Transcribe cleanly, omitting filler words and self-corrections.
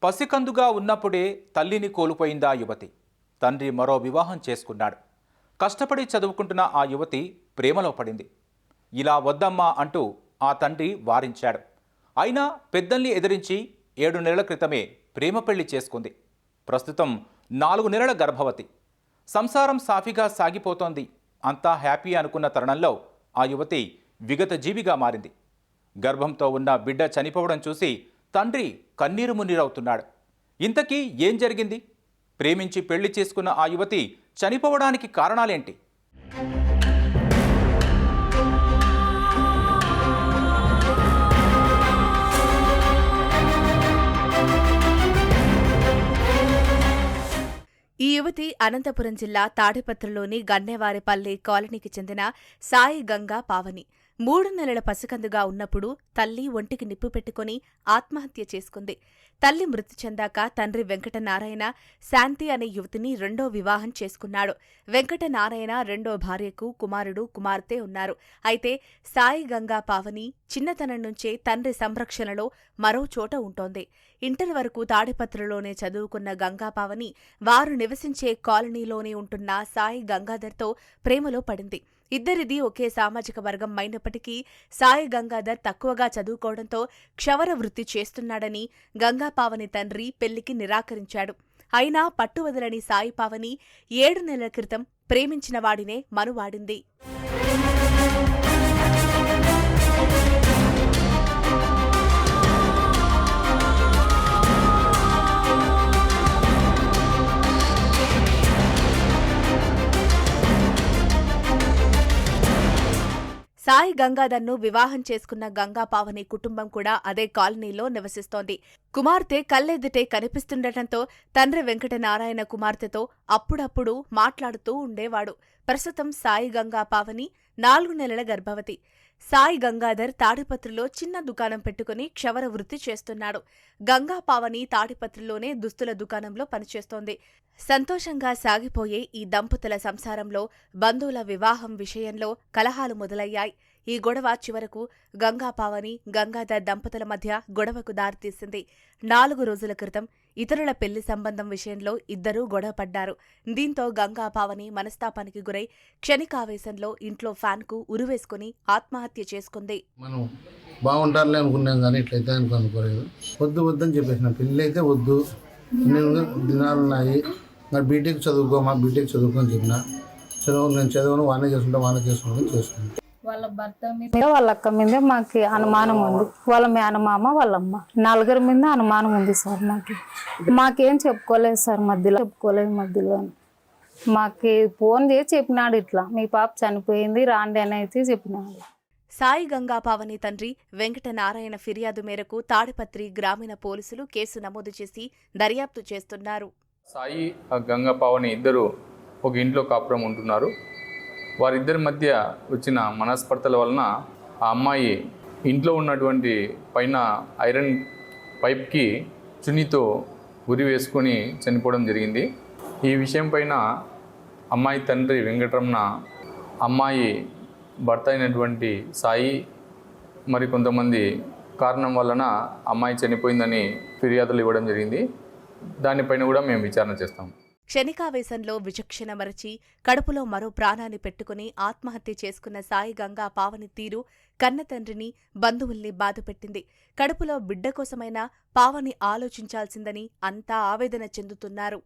పసికందుగా ఉన్నప్పుడే తల్లిని కోల్పోయిందా యువతి. తండ్రి మరో వివాహం చేసుకున్నాడు. కష్టపడి చదువుకుంటున్న ఆ యువతి ప్రేమలో పడింది. ఇలా వద్దమ్మా అంటూ ఆ తండ్రి వారించాడు. అయినా పెద్దల్ని ఎదిరించి 7 నెలల క్రితమే ప్రేమ పెళ్లి చేసుకుంది. ప్రస్తుతం 4 నెలల గర్భవతి. సంసారం సాఫీగా సాగిపోతోంది. అంతా హ్యాపీ అనుకున్న తరుణంలో ఆ యువతి విగత జీవిగా మారింది. గర్భంతో ఉన్న బిడ్డ చనిపోవడం చూసి తండ్రి కన్నీరు మున్నీరవుతున్నాడు. ఇంతకీ ఏం జరిగింది? ప్రేమించి పెళ్లి చేసుకున్న ఆ యువతి చనిపోవడానికి కారణాలేంటి? ఈ యువతి అనంతపురం జిల్లా తాడిపత్రిలోని గన్నేవారిపల్లి కాలనీకి చెందిన సాయి గంగా పావని. 3 నెలల పసికందుగా ఉన్నప్పుడు తల్లి ఒంటికి నిప్పు పెట్టుకుని ఆత్మహత్య చేసుకుంది. తల్లి మృతి చెందాక తండ్రి వెంకటనారాయణ శాంతి అనే యువతిని రెండో వివాహం చేసుకున్నాడు. వెంకటనారాయణ రెండో భార్యకు కుమారుడు కుమార్తె ఉన్నారు. అయితే సాయి గంగా పావని చిన్నతనం నుంచే తండ్రి సంరక్షణలో మరో చోట ఉంటోంది. ఇంటర్ వరకు తాడిపత్రిలోనే చదువుకున్న గంగా పావని వారు నివసించే కాలనీలోనే ఉంటున్న సాయి గంగాధర్తో ప్రేమలో పడింది. ఇద్దరిది ఒకే సామాజిక వర్గం అయినప్పటికీ సాయి గంగాధర్ తక్కువగా చదువుకోవడంతో క్షవర వృత్తి చేస్తున్నాడని గంగా పావని తండ్రి పెళ్లికి నిరాకరించాడు. అయినా పట్టువదలని సాయి పావని 7 నెలల క్రితం ప్రేమించిన వాడినే మనువాడింది. సాయి గంగాధర్ను వివాహం చేసుకున్న గంగా పావని కుటుంబం కూడా అదే కాలనీలో నివసిస్తోంది. కుమార్తె కళ్ళెదుటే కనిపిస్తుండటంతో తండ్రి వెంకటనారాయణ కుమార్తెతో అప్పుడప్పుడు మాట్లాడుతూ ఉండేవాడు. ప్రస్తుతం సాయి గంగా పావని 4 నెలల గర్భవతి. సాయి గంగాధర్ తాడిపత్రిలో చిన్న దుకాణం పెట్టుకుని క్షవర వృత్తి చేస్తున్నాడు. గంగా పావని తాడిపత్రిలోనే దుస్తుల దుకాణంలో పనిచేస్తోంది. సంతోషంగా సాగిపోయే ఈ దంపతుల సంసారంలో బంధువుల వివాహం విషయంలో కలహాలు మొదలయ్యాయి. ఈ గొడవ చివరకు గంగా పావని గంగాధర్ దంపతుల మధ్య గొడవకు దారితీసింది. 4 రోజుల క్రితం ఇతరుల పెళ్లి సంబంధం విషయంలో ఇద్దరూ గొడవపడ్డారు. దీంతో గంగా పావని మనస్తాపానికి గురై క్షణికావేశంలో ఇంట్లో ఫ్యాన్కు ఉరివేసుకుని ఆత్మహత్య చేసుకుంది. మనం బాగుంటారులే అనుకున్నాం కానీ ఇట్లయితే అనుకోలేదు. వద్దని చెప్పేసిన పెళ్ళి అయితే వద్దు, దినాలు ఉన్నాయి, మరి బీటెక్ చదువుకొని చెప్పిన నేను చదువును వానే చేసుకుంటాను. వాళ్ళ భర్త మీద వాళ్ళ అక్క మీద మాకు అనుమానం ఉంది. వాళ్ళ మేనమామ వాళ్ళమ్మ 4 మీద అనుమానం ఉంది సార్. మాకేం చెప్పుకోలేదు సార్, మధ్యలో మాకు ఫోన్ చేసి చెప్పినాడు, ఇట్లా మీ పాప చనిపోయింది రాండి అని అయితే చెప్పినాడు. సాయి గంగా పావని తండ్రి వెంకటనారాయణ ఫిర్యాదు మేరకు తాడిపత్రి గ్రామీణ పోలీసులు కేసు నమోదు చేసి దర్యాప్తు చేస్తున్నారు. సాయి గంగా పావని ఇద్దరు ఒక ఇంట్లో కాపురం ఉంటున్నారు. వారిద్దరి మధ్య వచ్చిన మనస్పర్ధల వలన ఆ అమ్మాయి ఇంట్లో ఉన్నటువంటి పైన ఐరన్ పైప్కి చున్నీతో ఉరి వేసుకొని చనిపోవడం జరిగింది. ఈ విషయం పైన అమ్మాయి తండ్రి వెంకటరమణ అమ్మాయి భర్త అయినటువంటి సాయి మరి కొంతమంది కారణం వలన అమ్మాయి చనిపోయిందని ఫిర్యాదులు ఇవ్వడం జరిగింది. దానిపైన కూడా మేము విచారణ చేస్తాం. క్షణికావేశంలో విచక్షణ మరచి కడుపులో మరో ప్రాణాన్ని పెట్టుకుని ఆత్మహత్య చేసుకున్న సాయి గంగా పావని తీరు కన్నతండ్రిని బంధువుల్ని బాధపెట్టింది. కడుపులో బిడ్డ కోసమైనా పావని ఆలోచించాల్సిందని అంతా ఆవేదన చెందుతున్నారు.